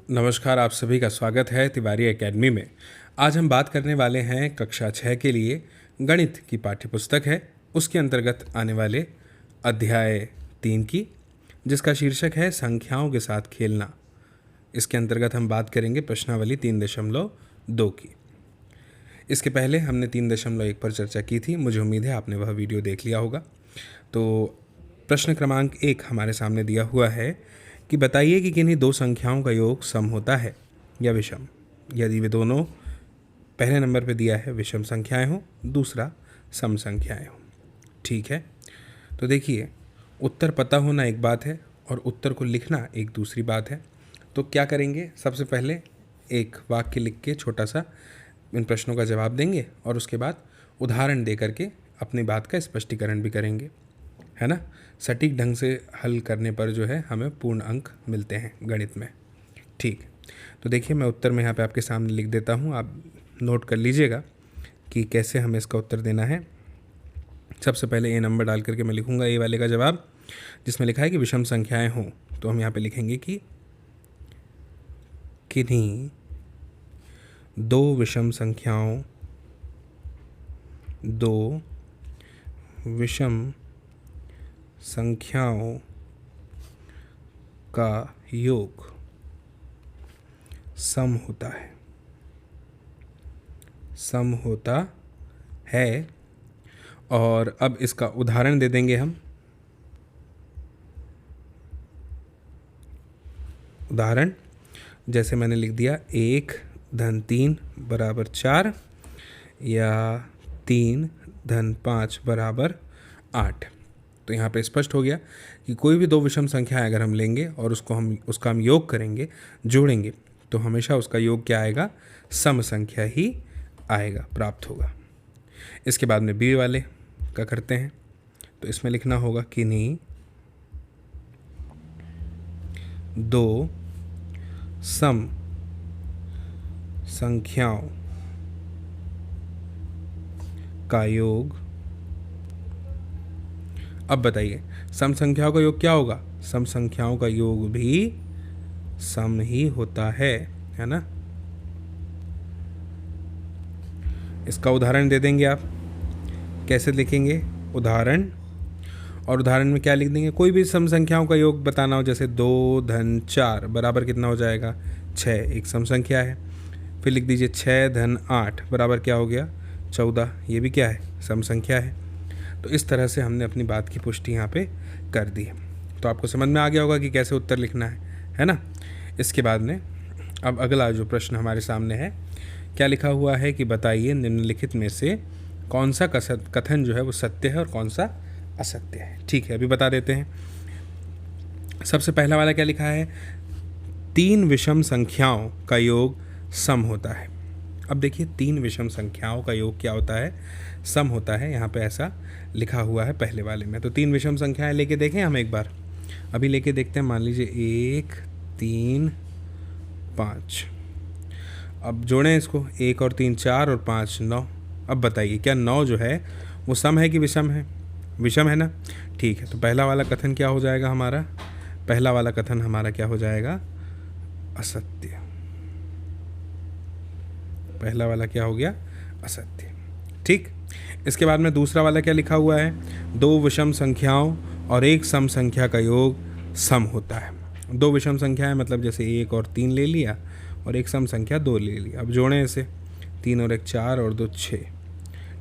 नमस्कार, आप सभी का स्वागत है तिवारी एकेडमी में। आज हम बात करने वाले हैं कक्षा 6 के लिए गणित की पाठ्यपुस्तक है, उसके अंतर्गत आने वाले अध्याय 3 की, जिसका शीर्षक है संख्याओं के साथ खेलना। इसके अंतर्गत हम बात करेंगे प्रश्नावली 3.2 की। इसके पहले हमने 3.1 पर चर्चा की थी, मुझे उम्मीद है आपने वह वीडियो देख लिया होगा। तो प्रश्न क्रमांक 1 हमारे सामने दिया हुआ है कि बताइए कि किन्हीं दो संख्याओं का योग सम होता है या विषम, यदि वे दोनों, पहले नंबर पे दिया है विषम संख्याएं हों, दूसरा सम संख्याएं हों। ठीक है, तो देखिए, उत्तर पता होना एक बात है और उत्तर को लिखना एक दूसरी बात है। तो क्या करेंगे, सबसे पहले एक वाक्य लिख के छोटा सा इन प्रश्नों का जवाब देंगे और उसके बाद उदाहरण दे करके अपनी बात का स्पष्टीकरण भी करेंगे, है ना। सटीक ढंग से हल करने पर जो है हमें पूर्ण अंक मिलते हैं गणित में। ठीक, तो देखिए, मैं उत्तर में यहाँ पे आपके सामने लिख देता हूँ, आप नोट कर लीजिएगा कि कैसे हमें इसका उत्तर देना है। सबसे पहले ए नंबर डाल करके मैं लिखूँगा ए वाले का जवाब, जिसमें लिखा है कि विषम संख्याएं हों। तो हम यहाँ पे लिखेंगे कि किन्हीं दो विषम संख्याओं का योग सम होता है। और अब इसका उदाहरण दे देंगे हम। उदाहरण जैसे मैंने लिख दिया 1 धन 3 बराबर 4 या 3 धन 5 बराबर 8। तो यहाँ पे स्पष्ट हो गया कि कोई भी दो विषम संख्या अगर हम लेंगे और उसका हम योग करेंगे, जोड़ेंगे, तो हमेशा उसका योग क्या आएगा, सम संख्या ही आएगा, प्राप्त होगा। इसके बाद में बी वाले का करते हैं। तो इसमें लिखना होगा किन्हीं दो सम संख्याओं का योग। अब बताइए, सम संख्याओं का योग क्या होगा? सम संख्याओं का योग भी सम ही होता है ना। इसका उदाहरण दे देंगे आप। कैसे लिखेंगे उदाहरण? और उदाहरण में क्या लिख देंगे, कोई भी सम संख्याओं का योग बताना हो, जैसे 2 धन 4 बराबर कितना हो जाएगा, 6, एक सम संख्या है। फिर लिख दीजिए 6 धन 8 बराबर क्या हो गया, 14, ये भी क्या है, सम संख्या है। तो इस तरह से हमने अपनी बात की पुष्टि यहाँ पे कर दी। तो आपको समझ में आ गया होगा कि कैसे उत्तर लिखना है ना। इसके बाद में अब अगला जो प्रश्न हमारे सामने है, क्या लिखा हुआ है कि बताइए निम्नलिखित में से कौन सा कथन जो है वो सत्य है और कौन सा असत्य है। ठीक है, अभी बता देते हैं। सबसे पहला वाला क्या लिखा है, 3 विषम संख्याओं का योग सम होता है। अब देखिए, 3 विषम संख्याओं का योग क्या होता है, सम होता है। यहाँ पे ऐसा लिखा हुआ है पहले वाले में। तो 3 विषम संख्याएं लेके देखें हम एक बार, अभी लेके देखते हैं। मान लीजिए 1 3 5। अब जोड़ें इसको, 1 और 3 4 और 5 9। अब बताइए, क्या 9 जो है वो सम है कि विषम है? विषम है ना। ठीक है, तो पहला वाला कथन क्या हो जाएगा हमारा? पहला वाला कथन हमारा क्या हो जाएगा, असत्य। पहला वाला क्या हो गया, असत्य। ठीक, इसके बाद में दूसरा वाला क्या लिखा हुआ है, 2 विषम संख्याओं और एक सम संख्या का योग सम होता है। 2 विषम संख्याएं मतलब जैसे 1 और 3 ले लिया और एक सम संख्या 2 ले लिया। अब जोड़ें इसे, 3 और 1 4 और 2 6।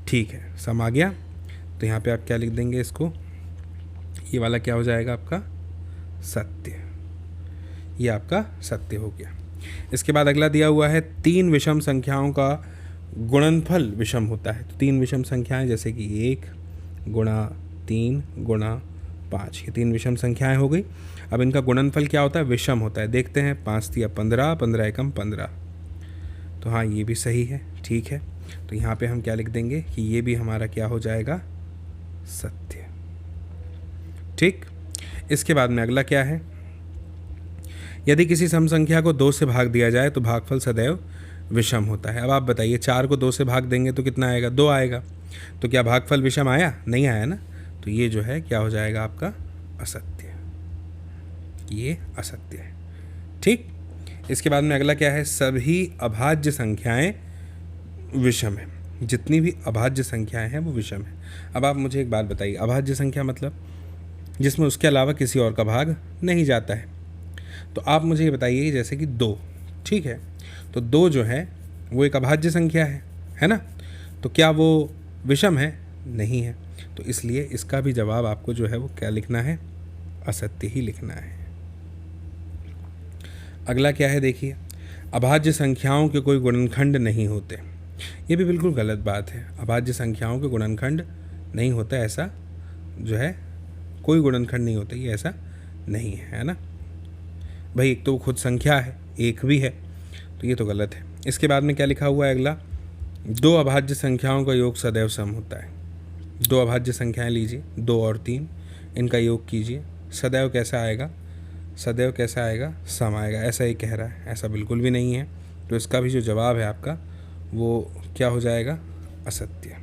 ठीक है, सम आ गया। तो यहाँ पे आप क्या लिख देंगे इसको, ये वाला क्या हो जाएगा आपका, सत्य। ये आपका सत्य हो गया। इसके बाद अगला दिया हुआ है 3 विषम संख्याओं का गुणनफल विषम होता है। तो 3 विषम संख्याएं जैसे कि 1 गुणा 3 गुणा 5, ये 3 विषम संख्याएं हो गई। अब इनका गुणनफल क्या होता है, विषम होता है। देखते हैं, 5 तिया 15, 15 एकम 15। तो हाँ, ये भी सही है। ठीक है, तो यहाँ पे हम क्या लिख देंगे कि ये भी हमारा क्या हो जाएगा, सत्य। ठीक, इसके बाद में अगला क्या है, यदि किसी सम संख्या को 2 से भाग दिया जाए तो भागफल सदैव विषम होता है। अब आप बताइए, 4 को 2 से भाग देंगे तो कितना आएगा, 2 आएगा। तो क्या भागफल विषम आया? नहीं आया ना। तो ये जो है क्या हो जाएगा आपका, असत्य। ये असत्य है। ठीक, इसके बाद में अगला क्या है, सभी अभाज्य संख्याएं विषम है। जितनी भी अभाज्य संख्याएं हैं वो विषम है। अब आप मुझे एक बात बताइए, अभाज्य संख्या मतलब जिसमें उसके अलावा किसी और का भाग नहीं जाता है। तो आप मुझे ये बताइए, जैसे कि 2, ठीक है, तो 2 जो है वो एक अभाज्य संख्या है ना, तो क्या वो विषम है? नहीं है। तो इसलिए इसका भी जवाब आपको जो है वो क्या लिखना है, असत्य ही लिखना है। अगला क्या है देखिए, अभाज्य संख्याओं के कोई गुणनखंड नहीं होते। ये भी बिल्कुल गलत बात है। अभाज्य संख्याओं के गुणनखंड नहीं होता, ऐसा जो है कोई गुणनखंड नहीं होता, ये ऐसा नहीं है ना भाई। एक तो खुद संख्या है, एक भी है, तो ये तो गलत है। इसके बाद में क्या लिखा हुआ है अगला, 2 अभाज्य संख्याओं का योग सदैव सम होता है। 2 अभाज्य संख्याएं लीजिए, 2 और 3, इनका योग कीजिए, सदैव कैसा आएगा, सदैव कैसा आएगा, सम आएगा, ऐसा ही कह रहा है। ऐसा बिल्कुल भी नहीं है। तो इसका भी जो जवाब है आपका वो क्या हो जाएगा, असत्य।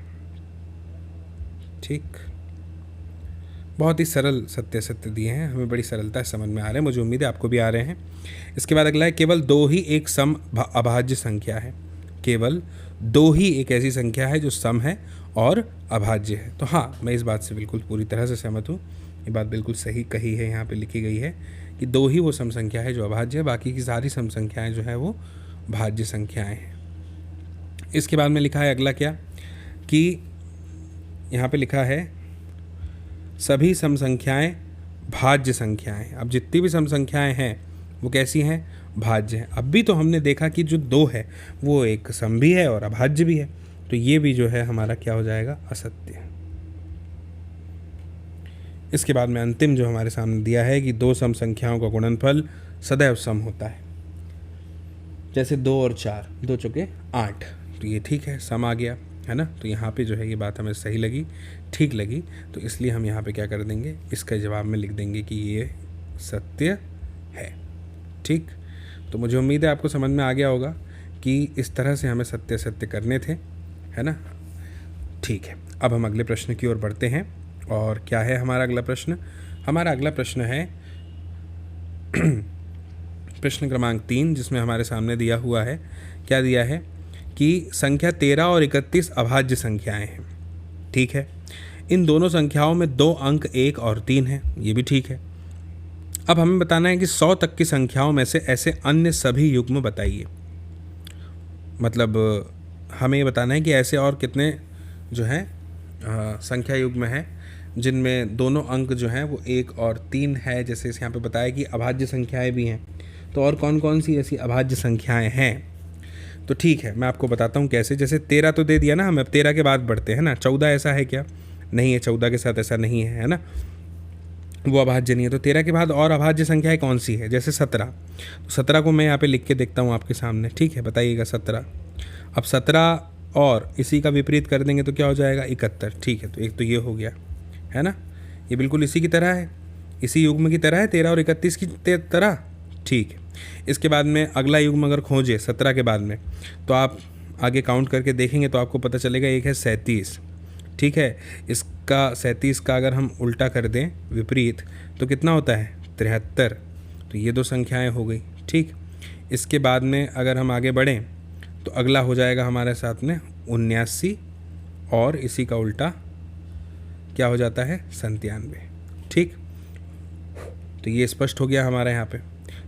ठीक, बहुत ही सरल सत्य सत्य दिए हैं, हमें बड़ी सरलता से समझ में आ रहे हैं, मुझे उम्मीद है आपको भी आ रहे हैं। इसके बाद अगला है, केवल 2 ही एक सम अभाज्य संख्या है। केवल 2 ही एक ऐसी संख्या है जो सम है और अभाज्य है। तो हाँ, मैं इस बात से बिल्कुल पूरी तरह से सहमत हूँ। ये बात बिल्कुल सही कही है, यहाँ पे लिखी गई है कि 2 ही वो सम संख्या है जो अभाज्य है, बाकी की सारी सम संख्याएँ जो है वो भाज्य संख्याएँ हैं। इसके बाद में लिखा है अगला क्या, कि यहाँ पे लिखा है सभी सम संख्याएँ भाज्य संख्याएँ। अब जितनी भी सम संख्याएँ हैं वो कैसी हैं, भाज्य है। अब भी तो हमने देखा कि जो 2 है वो एक सम भी है और अभाज्य भी है, तो ये भी जो है हमारा क्या हो जाएगा, असत्य। इसके बाद में अंतिम जो हमारे सामने दिया है कि 2 सम संख्याओं का गुणनफल सदैव सम होता है। जैसे 2 और 4, 2 चौके 8, तो ये ठीक है, सम आ गया है ना। तो यहाँ पे जो है ये बात हमें सही लगी, ठीक लगी, तो इसलिए हम यहाँ पे क्या कर देंगे, इसका जवाब में लिख देंगे कि ये सत्य है। ठीक, तो मुझे उम्मीद है आपको समझ में आ गया होगा कि इस तरह से हमें सत्य सत्य करने थे, है ना। ठीक है, अब हम अगले प्रश्न की ओर बढ़ते हैं। और क्या है हमारा अगला प्रश्न, हमारा अगला प्रश्न है प्रश्न क्रमांक 3, जिसमें हमारे सामने दिया हुआ है, क्या दिया है कि संख्या 13 और 31 अभाज्य संख्याएं हैं। ठीक है, इन दोनों संख्याओं में 2 अंक 1 और 3 हैं, ये भी ठीक है। अब हमें बताना है कि 100 तक की संख्याओं में से ऐसे अन्य सभी युग्म बताइए। मतलब हमें ये बताना है कि ऐसे और कितने जो हैं संख्या युग्म हैं जिनमें दोनों अंक जो हैं वो 1 और 3 है। जैसे यहाँ पे बताया कि अभाज्य संख्याएं भी हैं, तो और कौन कौन सी ऐसी अभाज्य संख्याएं हैं। तो ठीक है, मैं आपको बताता हूँ कैसे। जैसे 13 तो दे दिया ना हमें, अब 13 के बाद बढ़ते हैं ना। 14 ऐसा है क्या, नहीं है, 14 के साथ ऐसा नहीं है ना, वो अभाज्य नहीं है। तो 13 के बाद और अभाज्य संख्याएं कौन सी है, जैसे 17। तो 17 को मैं यहाँ पे लिख के देखता हूँ आपके सामने, ठीक है, बताइएगा 17। अब 17 और इसी का विपरीत कर देंगे तो क्या हो जाएगा, 71। ठीक है, तो एक तो ये हो गया, है ना, ये बिल्कुल इसी की तरह है, इसी युग्म की तरह है, 13 और 31 की तरह। ठीक है, इसके बाद में अगला युग्म अगर खोजे 17 के बाद में, तो आप आगे काउंट करके देखेंगे तो आपको पता चलेगा एक है 37। ठीक है, इसका 37 का अगर हम उल्टा कर दें विपरीत तो कितना होता है, 73। तो ये 2 संख्याएं हो गई। ठीक, इसके बाद में अगर हम आगे बढ़ें तो अगला हो जाएगा हमारे साथ में 79 और इसी का उल्टा क्या हो जाता है, 97। ठीक, तो ये स्पष्ट हो गया हमारे यहाँ पे।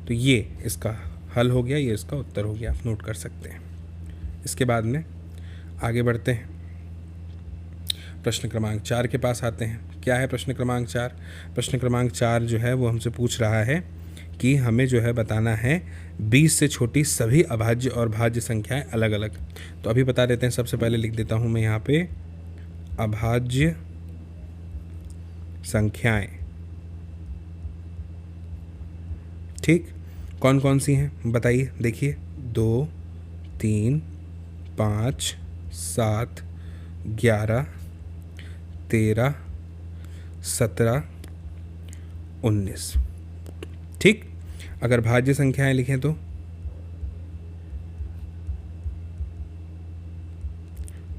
तो ये इसका हल हो गया, ये इसका उत्तर हो गया, आप नोट कर सकते हैं। इसके बाद में आगे बढ़ते हैं, प्रश्न क्रमांक 4 के पास आते हैं। क्या है प्रश्न क्रमांक 4? प्रश्न क्रमांक 4 जो है वो हमसे पूछ रहा है कि हमें जो है बताना है 20 से छोटी सभी अभाज्य और भाज्य संख्याएं अलग अलग। तो अभी बता देते हैं, सबसे पहले लिख देता हूँ मैं यहाँ पे अभाज्य संख्याएं। ठीक, कौन कौन सी हैं बताइए, देखिए 2, 3, 5, 7, 11, 13, 17, 19। ठीक, अगर भाज्य संख्याएं लिखें तो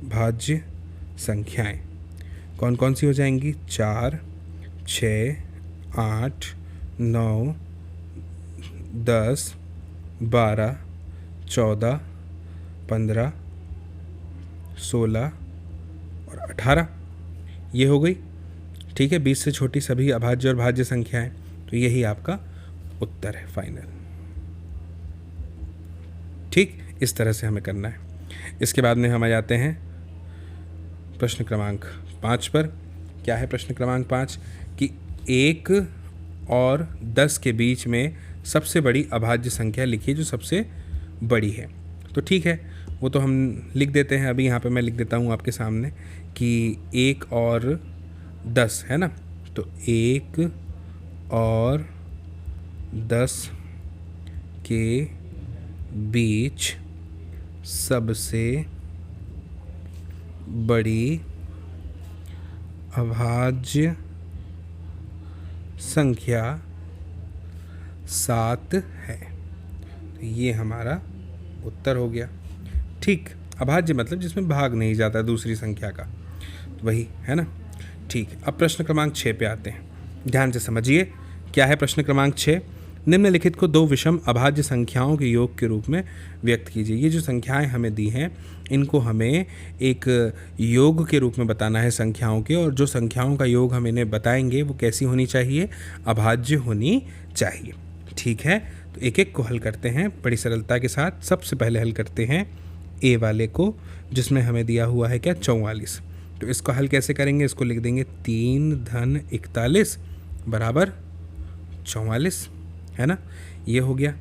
भाज्य संख्याएं कौन कौन सी हो जाएंगी, 4, 6, 8, 9, 10, 12, 14, 15, 16 और 18, ये हो गई। ठीक है, 20 से छोटी सभी अभाज्य और भाज्य संख्याएं, तो यही आपका उत्तर है फाइनल। ठीक, इस तरह से हमें करना है। इसके बाद में हम आ जाते हैं प्रश्न क्रमांक 5 पर। क्या है प्रश्न क्रमांक 5? कि 1 और 10 के बीच में सबसे बड़ी अभाज्य संख्या लिखिए जो सबसे बड़ी है। तो ठीक है, वो तो हम लिख देते हैं। अभी यहाँ पे मैं लिख देता हूँ आपके सामने कि 1 और 10 है ना, तो 1 और 10 के बीच सबसे बड़ी अभाज्य संख्या 7 है। तो ये हमारा उत्तर हो गया। ठीक, अभाज्य मतलब जिसमें भाग नहीं जाता दूसरी संख्या का, तो वही है ना। ठीक, अब प्रश्न क्रमांक 6 पे आते हैं। ध्यान से समझिए, क्या है प्रश्न क्रमांक 6? निम्नलिखित को दो विषम अभाज्य संख्याओं के योग के रूप में व्यक्त कीजिए। ये जो संख्याएं हमें दी हैं, इनको हमें एक योग के रूप में बताना है संख्याओं के, और जो संख्याओं का योग हम इन्हें बताएंगे वो कैसी होनी चाहिए? अभाज्य होनी चाहिए। ठीक है, तो एक एक को हल करते हैं बड़ी सरलता के साथ। सबसे पहले हल करते हैं ए वाले को, जिसमें हमें दिया हुआ है क्या? 44। तो इसको हल कैसे करेंगे? इसको लिख देंगे 3 धन 41 बराबर 44, है ना, ये हो गया।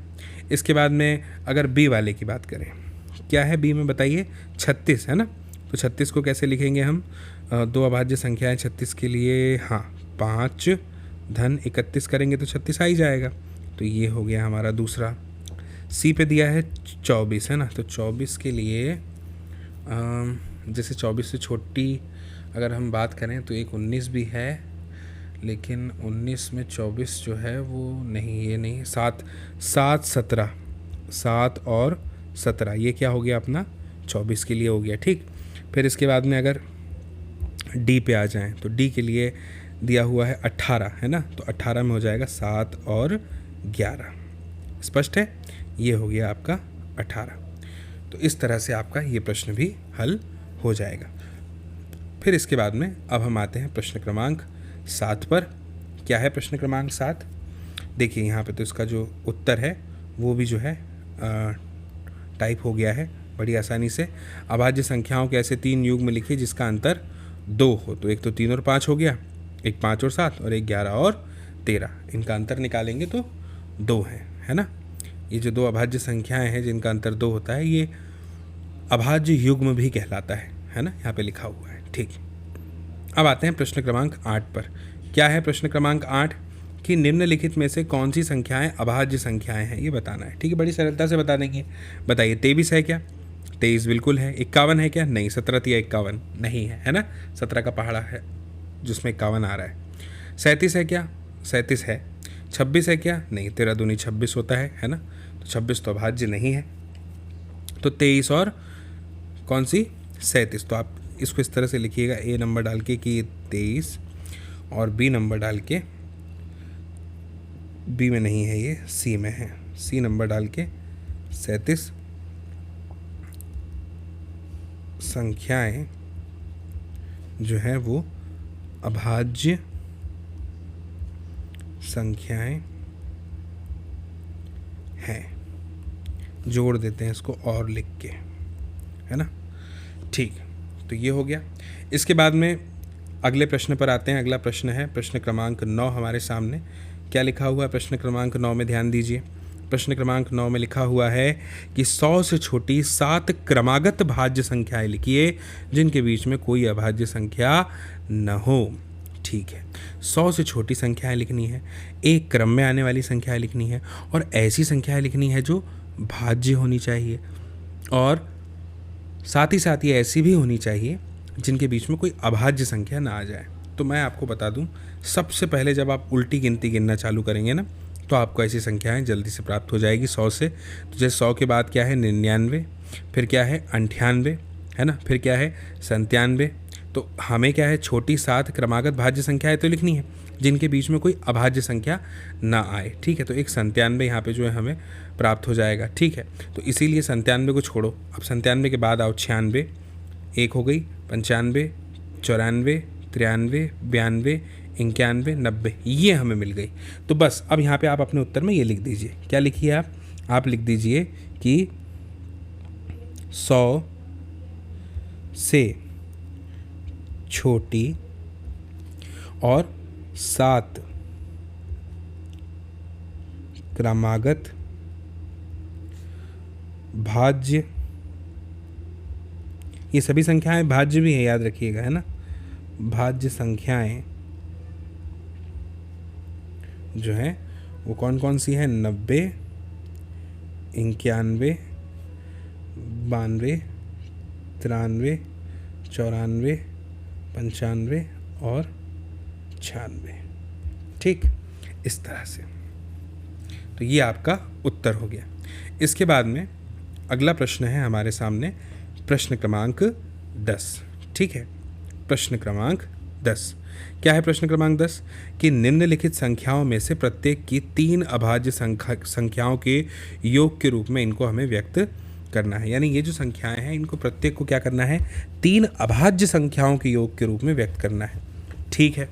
इसके बाद में अगर बी वाले की बात करें, क्या है बी में बताइए? 36 है ना। तो 36 को कैसे लिखेंगे हम? दो अभाज्य संख्याएं 36 के लिए, हाँ, 5 धन 31 करेंगे तो 36 आ ही जाएगा। तो ये हो गया हमारा दूसरा। सी पे दिया है 24 है ना, तो 24 के लिए जैसे 24 से छोटी अगर हम बात करें तो एक 19 भी है, लेकिन 19 में 24 जो है वो नहीं, ये नहीं, 7 17, 7 और 17, ये क्या हो गया अपना? 24 के लिए हो गया। ठीक, फिर इसके बाद में अगर डी पे आ जाएं तो डी के लिए दिया हुआ है 18 है ना, तो 18 में हो जाएगा 7 और 11। स्पष्ट है, ये हो गया आपका 18। तो इस तरह से आपका ये प्रश्न भी हल हो जाएगा। फिर इसके बाद में अब हम आते हैं प्रश्न क्रमांक 7 पर। क्या है प्रश्न क्रमांक 7? देखिए यहाँ पे तो इसका जो उत्तर है वो भी जो है टाइप हो गया है बड़ी आसानी से। अभाज्य संख्याओं के ऐसे 3 युग्म लिखिए जिसका अंतर 2 हो। तो एक तो 3 और 5 हो गया, एक 5 और 7, और एक 11 और 13। इनका अंतर निकालेंगे तो 2 है ना। ये जो 2 अभाज्य संख्याएं हैं जिनका अंतर 2 होता है, ये अभाज्य युग्म भी कहलाता है ना, यहाँ पे लिखा हुआ है। ठीक, अब आते हैं प्रश्न क्रमांक 8 पर। क्या है प्रश्न क्रमांक 8? कि निम्नलिखित में से कौन सी संख्याएं अभाज्य संख्याएं हैं, ये बताना है। ठीक है, बड़ी सरलता से बता देंगे। बताइए, 23 है क्या? 23 बिल्कुल है। 51 है क्या? नहीं। 17 या 51 नहीं है ना, 17 का पहाड़ा है जिसमें 51 आ रहा है। 37 है क्या? 37 है। 26 है क्या? नहीं, 13 दूनी 26 होता है ना, तो 26 तो अभाज्य नहीं है। तो 23 और कौन सी? 37। तो आप इसको इस तरह से लिखिएगा, ए नंबर डाल के कि 23, और बी नंबर डाल के, बी में नहीं है ये, सी में है, सी नंबर डाल के 37 संख्याएं जो है वो अभाज्य संख्याएं हैं। जोड़ देते हैं इसको और लिख के, है ना। ठीक, तो ये हो गया। इसके बाद में अगले प्रश्न पर आते हैं। अगला प्रश्न है प्रश्न क्रमांक 9 हमारे सामने। क्या लिखा हुआ है प्रश्न क्रमांक 9 में? ध्यान दीजिए, प्रश्न क्रमांक 9 में लिखा हुआ है कि 100 से छोटी 7 क्रमागत भाज्य संख्याएं लिखिए जिनके बीच में कोई अभाज्य संख्या न हो। ठीक है, 100 से छोटी संख्याएं लिखनी है, एक क्रम में आने वाली संख्याएं लिखनी है, और ऐसी संख्याएं लिखनी है जो भाज्य होनी चाहिए, और साथ ही साथ ये ऐसी भी होनी चाहिए जिनके बीच में कोई अभाज्य संख्या ना आ जाए। तो मैं आपको बता दूं, सबसे पहले जब आप उल्टी गिनती गिनना चालू करेंगे ना, तो आपको ऐसी संख्याएं जल्दी से प्राप्त हो जाएगी 100 से। तो जैसे 100 के बाद क्या है? 99, फिर क्या है? 98, है ना, फिर क्या है? 97। तो हमें क्या है? छोटी 7 क्रमागत भाज्य संख्याएं तो लिखनी है, जिनके बीच में कोई अभाज्य संख्या ना आए। ठीक है, तो एक 97 यहाँ पे जो है हमें प्राप्त हो जाएगा। ठीक है, तो इसीलिए 97 को छोड़ो, अब 97 के बाद आओ 96, एक हो गई, 95, 94, 93, 92, 91, 90, ये हमें मिल गई। तो बस अब यहाँ पे आप अपने उत्तर में ये लिख दीजिए। क्या लिखिए आप लिख दीजिए कि 100 से छोटी और 7 क्रमागत भाज्य, ये सभी संख्याएं भाज्य भी है, याद रखिएगा, है ना, भाज्य संख्याएं जो हैं वो कौन कौन सी हैं? 90, 91, 92, 93, 94, 95 और 96। ठीक, इस तरह से। तो ये आपका उत्तर हो गया। इसके बाद में अगला प्रश्न है हमारे सामने, प्रश्न क्रमांक 10। ठीक है, प्रश्न क्रमांक 10 क्या है? प्रश्न क्रमांक 10 कि निम्नलिखित संख्याओं में से प्रत्येक की 3 अभाज्य संख्याओं के योग के रूप में इनको हमें व्यक्त करना है। यानी ये जो संख्याएं हैं इनको प्रत्येक को क्या करना है? 3 अभाज्य संख्याओं के योग के रूप में व्यक्त करना है। ठीक है,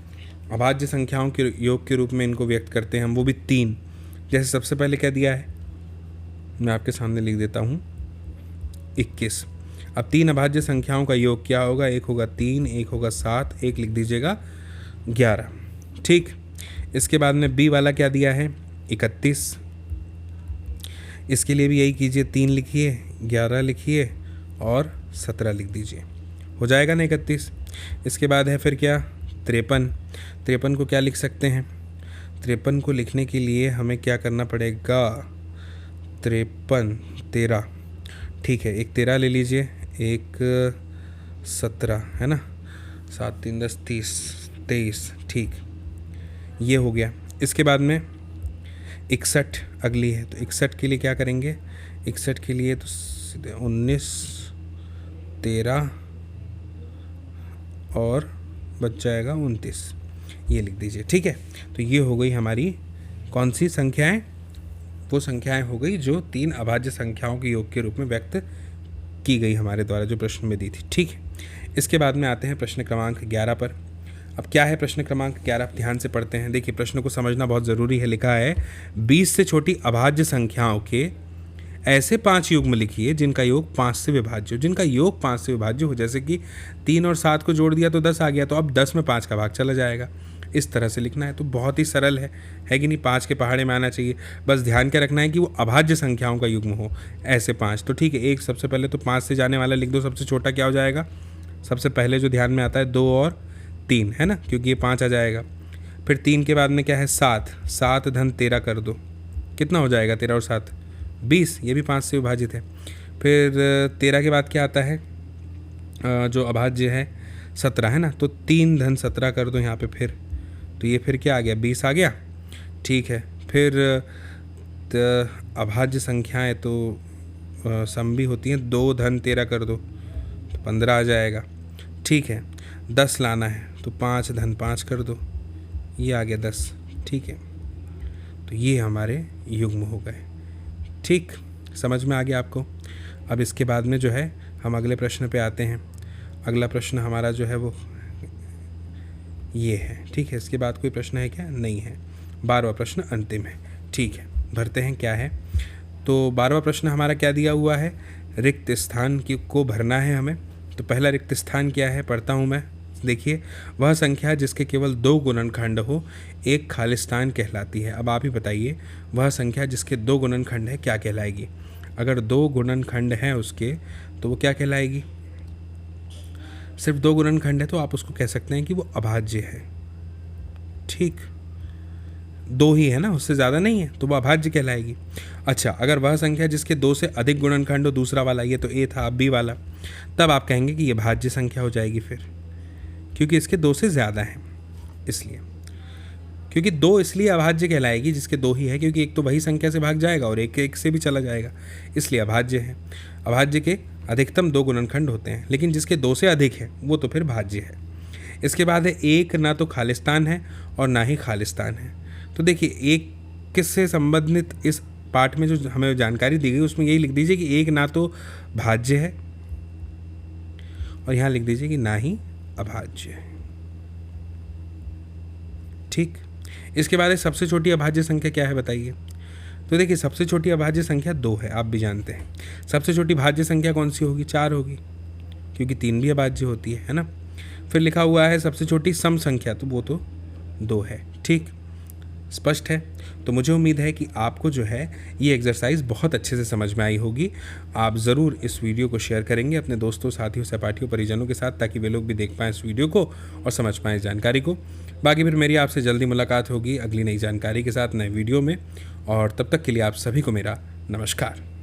अभाज्य संख्याओं के योग के रूप में इनको व्यक्त करते हैं हम, वो भी 3। जैसे सबसे पहले क्या दिया है, मैं आपके सामने लिख देता हूँ, 21। अब 3 अभाज्य संख्याओं का योग क्या होगा? एक होगा 3, एक होगा 7, एक लिख दीजिएगा 11। ठीक, इसके बाद में बी वाला क्या दिया है? 31। इसके लिए भी यही कीजिए, 3 लिखिए, 11 लिखिए और 17 लिख दीजिए, हो जाएगा ना 31। इसके बाद है फिर क्या? 53। 53 को क्या लिख सकते हैं? 53 को लिखने के लिए हमें क्या करना पड़ेगा? 13। ठीक है, एक 13 ले लीजिए, एक 17, है ना, 7 3 10 30 23। ठीक, ये हो गया। इसके बाद में 61 अगली है, तो 61 के लिए क्या करेंगे? 61 के लिए तो सीधे 19, 13 और बच जाएगा 29, ये लिख दीजिए। ठीक है, तो ये हो गई हमारी कौन सी संख्याएं? वो संख्याएं हो गई जो 3 अभाज्य संख्याओं के योग के रूप में व्यक्त की गई हमारे द्वारा जो प्रश्न में दी थी। ठीक है, इसके बाद में आते हैं प्रश्न क्रमांक 11 पर। अब क्या है प्रश्न क्रमांक 11? आप ध्यान से पढ़ते हैं। देखिए, प्रश्न को समझना बहुत ज़रूरी है। लिखा है 20 से छोटी अभाज्य संख्याओं के ऐसे 5 युग्म लिखिए जिनका योग 5 से विभाज्य हो। जिनका योग 5 से विभाज्य हो, जैसे कि 3 और 7 को जोड़ दिया तो 10 आ गया, तो अब 10 में 5 का भाग चला जाएगा। इस तरह से लिखना है, तो बहुत ही सरल है कि नहीं? 5 के पहाड़े में आना चाहिए। बस ध्यान क्या रखना है कि वो अभाज्य संख्याओं का युग्म हो, ऐसे 5। तो ठीक है, एक सबसे पहले तो 5 से जाने वाला लिख दो। सबसे छोटा क्या हो जाएगा? सबसे पहले जो ध्यान में आता है 2 और 3, है ना, क्योंकि ये 5 आ जाएगा। फिर 3 के बाद में क्या है? 7। 7 धन 13 कर दो, कितना हो जाएगा? 13 और 7 20, ये भी 5 से विभाजित है। फिर 13 के बाद क्या आता है जो अभाज्य है? 17, है ना, तो 3 धन 17 कर दो यहाँ पे। फिर तो ये फिर क्या आ गया? 20 आ गया। ठीक है, फिर अभाज्य संख्याएं तो सम भी होती हैं, 2 धन 13 कर दो तो 15 आ जाएगा। ठीक है, 10 लाना है तो 5 धन 5 कर दो, ये आ गया 10। ठीक है, तो ये हमारे युग्म हो गए। ठीक, समझ में आ गया आपको? अब इसके बाद में जो है हम अगले प्रश्न पे आते हैं। अगला प्रश्न हमारा जो है वो ये है। ठीक है, इसके बाद कोई प्रश्न है क्या? नहीं है। 12वां प्रश्न अंतिम है। ठीक है, भरते हैं क्या है। तो 12वां प्रश्न हमारा क्या दिया हुआ है? रिक्त स्थान को भरना है हमें। तो पहला रिक्त स्थान क्या है? पढ़ता हूँ मैं। देखिए, वह संख्या जिसके केवल 2 गुणनखंड हो एक खालिस्तान कहलाती है। अब आप ही बताइए, वह संख्या जिसके 2 गुणनखंड है क्या कहलाएगी? अगर 2 गुणनखंड हैं उसके, तो वो क्या कहलाएगी? सिर्फ 2 गुणनखंड है तो आप उसको कह सकते हैं कि वो अभाज्य है। ठीक, 2 ही है ना, उससे ज़्यादा नहीं है, तो वो अभाज्य कहलाएगी। अच्छा, अगर वह संख्या जिसके 2 से अधिक गुणनखंड हो, दूसरा वाला, ये तो ए था, अब बी वाला, तब आप कहेंगे कि ये भाज्य संख्या हो जाएगी। फिर क्योंकि इसके 2 से ज़्यादा हैं, इसलिए, क्योंकि 2 इसलिए अभाज्य कहलाएगी जिसके 2 ही है, क्योंकि एक तो वही संख्या से भाग जाएगा और एक से भी चला जाएगा, इसलिए अभाज्य है। अभाज्य के अधिकतम 2 गुणनखंड होते हैं, लेकिन जिसके 2 से अधिक है वो तो फिर भाज्य है। इसके बाद है एक ना तो खालिस्तान है और ना ही खालिस्तान है। तो देखिए एक किससे संबंधित इस पाठ में जो हमें जानकारी दी गई उसमें यही लिख दीजिए कि एक ना तो भाज्य है और यहाँ लिख दीजिए कि ना ही अभाज्य है। ठीक, इसके बाद सबसे छोटी अभाज्य संख्या क्या है बताइए। तो देखिए सबसे छोटी अभाज्य संख्या 2 है, आप भी जानते हैं। सबसे छोटी भाज्य संख्या कौन सी होगी, 4 होगी, क्योंकि 3 भी अभाज्य होती है ना। फिर लिखा हुआ है सबसे छोटी सम संख्या, तो वो तो 2 है। ठीक, स्पष्ट है। तो मुझे उम्मीद है कि आपको जो है ये एक्सरसाइज बहुत अच्छे से समझ में आई होगी। आप ज़रूर इस वीडियो को शेयर करेंगे अपने दोस्तों, साथियों, सहपाठियों, परिजनों के साथ, ताकि वे लोग भी देख पाएँ इस वीडियो को और समझ पाएँ इस जानकारी को। बाकी फिर मेरी आपसे जल्दी मुलाकात होगी अगली नई जानकारी के साथ, नए वीडियो में, और तब तक के लिए आप सभी को मेरा नमस्कार।